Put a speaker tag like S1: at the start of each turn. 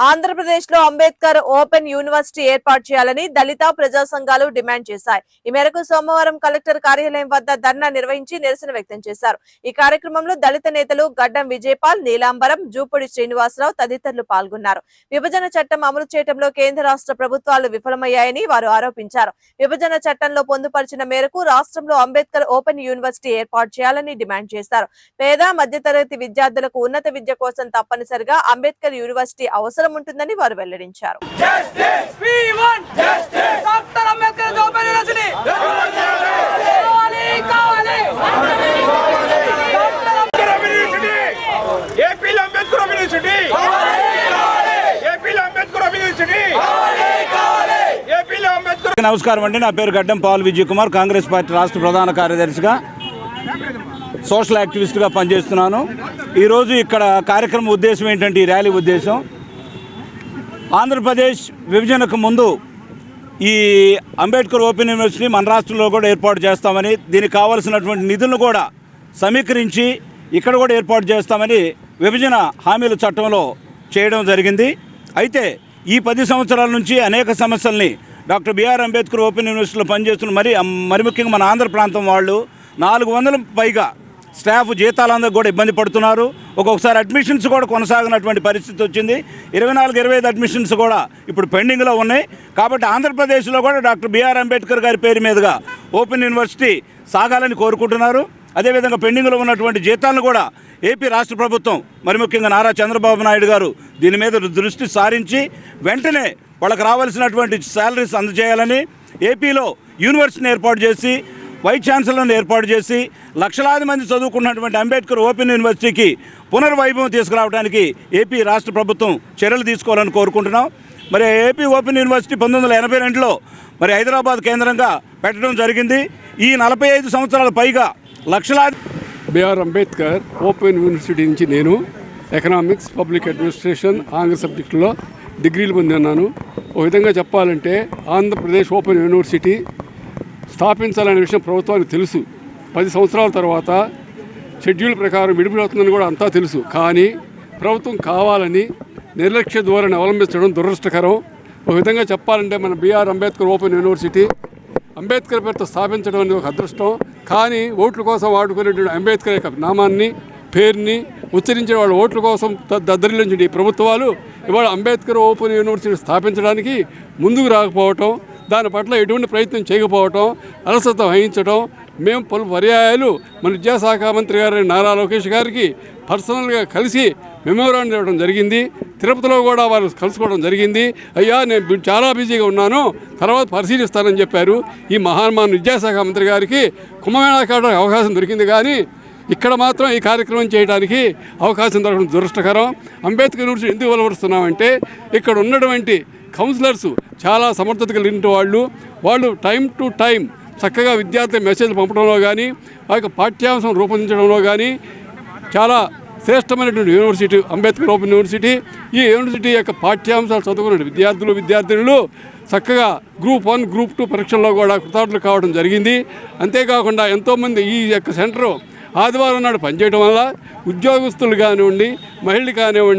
S1: ఆంధ్రప్రదేశ్లో Ambedkar open university ఏర్పాటు చేయాలని దళిత ప్రజా సంఘాలు డిమాండ్ చేశాయి. ఈ మేరకు సోమవారం కలెక్టర్ కార్యాలయం వద్ద ధర్నా నిర్వహించి నిరసన వ్యక్తం చేశారు. ఈ కార్యక్రమంలో దళిత నేతలు గడ్డం విజయపాల్, నీలాంబరం, జూపూడి శ్రీనివాసరావు తదితరులు పాల్గొన్నారు. విభజన చట్టం అమలు చేయడంలో కేంద్ర రాష్ట్ర ప్రభుత్వాలు విఫలమయ్యాయని వారు ఆరోపించారు. విభజన చట్టంలో పొందుపరిచిన మేరకు రాష్ట్రంలో అంబేద్కర్ ఓపెన్ యూనివర్సిటీ ఏర్పాటు చేయాలని డిమాండ్ చేశారు. పేద మధ్యతరగతి విద్యార్థులకు ఉన్నత విద్య కోసం తప్పనిసరిగా అంబేద్కర్ యూనివర్సిటీ అవసరం ఉంటుందని వారు వెల్లడించారు.
S2: నమస్కారం అండి. నా పేరు గడ్డం పాల్ విజయ్ కుమార్. కాంగ్రెస్ పార్టీ రాష్ట్ర ప్రధాన కార్యదర్శిగా, సోషల్ యాక్టివిస్ట్గా పనిచేస్తున్నాను. ఈరోజు ఇక్కడ కార్యక్రమం ఉద్దేశం ఏంటంటే, ఈ ర్యాలీ ఉద్దేశం ఆంధ్రప్రదేశ్ విభజనకు ముందు ఈ అంబేద్కర్ ఓపెన్ యూనివర్సిటీ మన రాష్ట్రంలో కూడా ఏర్పాటు చేస్తామని, దీనికి కావాల్సినటువంటి నిధులను కూడా సమీకరించి ఇక్కడ కూడా ఏర్పాటు చేస్తామని విభజన హామీల చట్టంలో చేయడం జరిగింది. అయితే ఈ 10 సంవత్సరాల నుంచి అనేక సమస్యల్ని డాక్టర్ బిఆర్ అంబేద్కర్ ఓపెన్ యూనివర్సిటీలో పనిచేస్తున్న మరి ముఖ్యంగా మన ఆంధ్ర ప్రాంతం వాళ్ళు 400 పైగా స్టాఫ్ జీతాలందరూ కూడా ఇబ్బంది పడుతున్నారు. ఒక్కొక్కసారి అడ్మిషన్స్ కూడా కొనసాగినటువంటి పరిస్థితి వచ్చింది. 24-25 అడ్మిషన్స్ కూడా ఇప్పుడు పెండింగ్లో ఉన్నాయి. కాబట్టి ఆంధ్రప్రదేశ్లో కూడా డాక్టర్ బిఆర్ అంబేద్కర్ గారి పేరు మీదుగా ఓపెన్ యూనివర్సిటీ సాగాలని కోరుకుంటున్నారు. అదేవిధంగా పెండింగ్లో ఉన్నటువంటి జీతాలను కూడా ఏపీ రాష్ట్ర ప్రభుత్వం, మరి ముఖ్యంగా నారా చంద్రబాబు నాయుడు గారు దీని మీద దృష్టి సారించి వెంటనే వాళ్ళకి రావాల్సినటువంటి శాలరీస్ అందజేయాలని, ఏపీలో యూనివర్సిటీని ఏర్పాటు చేసి వైస్ ఛాన్సలర్ని ఏర్పాటు చేసి లక్షలాది మంది చదువుకున్నటువంటి అంబేద్కర్ ఓపెన్ యూనివర్సిటీకి పునర్వైభవం తీసుకురావడానికి ఏపీ రాష్ట్ర ప్రభుత్వం చర్యలు తీసుకోవాలని కోరుకుంటున్నాం. మరి ఏపీ ఓపెన్ యూనివర్సిటీ 1982లో మరి హైదరాబాద్ కేంద్రంగా పెట్టడం జరిగింది. ఈ 45 సంవత్సరాల పైగా లక్షలాది
S3: బిఆర్ అంబేద్కర్ ఓపెన్ యూనివర్సిటీ నుంచి నేను ఎకనామిక్స్, పబ్లిక్ అడ్మినిస్ట్రేషన్, ఆంగ్ల సబ్జెక్టులో డిగ్రీలు పొందిన్నాను. ఒక విధంగా చెప్పాలంటే ఆంధ్రప్రదేశ్ ఓపెన్ యూనివర్సిటీ స్థాపించాలనే విషయం ప్రభుత్వానికి తెలుసు. 10 సంవత్సరాల తర్వాత షెడ్యూల్ ప్రకారం విడిపోతుందని కూడా అంతా తెలుసు. కానీ ప్రభుత్వం కావాలని నిర్లక్ష్య ధోరణి అవలంబించడం దురదృష్టకరం. ఒక విధంగా చెప్పాలంటే మన BR Ambedkar open university Ambedkar పేరుతో స్థాపించడం అనేది ఒక అదృష్టం. కానీ ఓట్ల కోసం వాడుకునేటువంటి అంబేద్కర్ యొక్క నామాన్ని, పేరుని ఉచ్చరించే వాళ్ళ ఓట్ల కోసం దద్దరిల్లించిన ఈ ప్రభుత్వాలు ఇవాళ అంబేద్కర్ ఓపెన్ యూనివర్సిటీ స్థాపించడానికి ముందుకు రాకపోవటం, దాని పట్ల ఎటువంటి ప్రయత్నం చేయకపోవటం, అలసత్వం వహించడం. మేము పలు పర్యాయాలు మన విద్యాశాఖ మంత్రి గారి నారా లోకేష్ గారికి పర్సనల్గా కలిసి మెమోరాండం ఇవ్వడం జరిగింది. తిరుపతిలో కూడా వారు కలుసుకోవడం జరిగింది. అయ్యా, నేను చాలా బిజీగా ఉన్నాను, తర్వాత పరిశీలిస్తానని చెప్పారు. ఈ మహాన్మాన్ విద్యాశాఖ మంత్రి గారికి కుంభమేళా కావడానికి అవకాశం దొరికింది, కానీ ఇక్కడ మాత్రం ఈ కార్యక్రమం చేయడానికి అవకాశం దొరకడం దురదృష్టకరం. అంబేద్కర్ యూనివర్సిటీ ఎందుకు వెలువడుస్తున్నామంటే, ఇక్కడ ఉన్నటువంటి కౌన్సిలర్స్ చాలా సమర్థత కలిగిన వాళ్ళు టైం టు టైం చక్కగా విద్యార్థి మెసేజ్లు పంపడంలో కానీ, ఆ యొక్క పాఠ్యాంశం రూపొందించడంలో కానీ చాలా శ్రేష్టమైనటువంటి యూనివర్సిటీ అంబేద్కర్ ఓపెన్ యూనివర్సిటీ. ఈ యూనివర్సిటీ యొక్క పాఠ్యాంశాలు చదువుకున్న విద్యార్థినులు చక్కగా గ్రూప్ 1, గ్రూప్ 2 పరీక్షల్లో కూడా కృతార్థులు కావడం జరిగింది. అంతేకాకుండా ఎంతోమంది ఈ యొక్క సెంటర్ ఆదివారం నాడు పనిచేయడం వల్ల ఉద్యోగస్తులు కానివ్వండి, మహిళలు కానివ్వండి,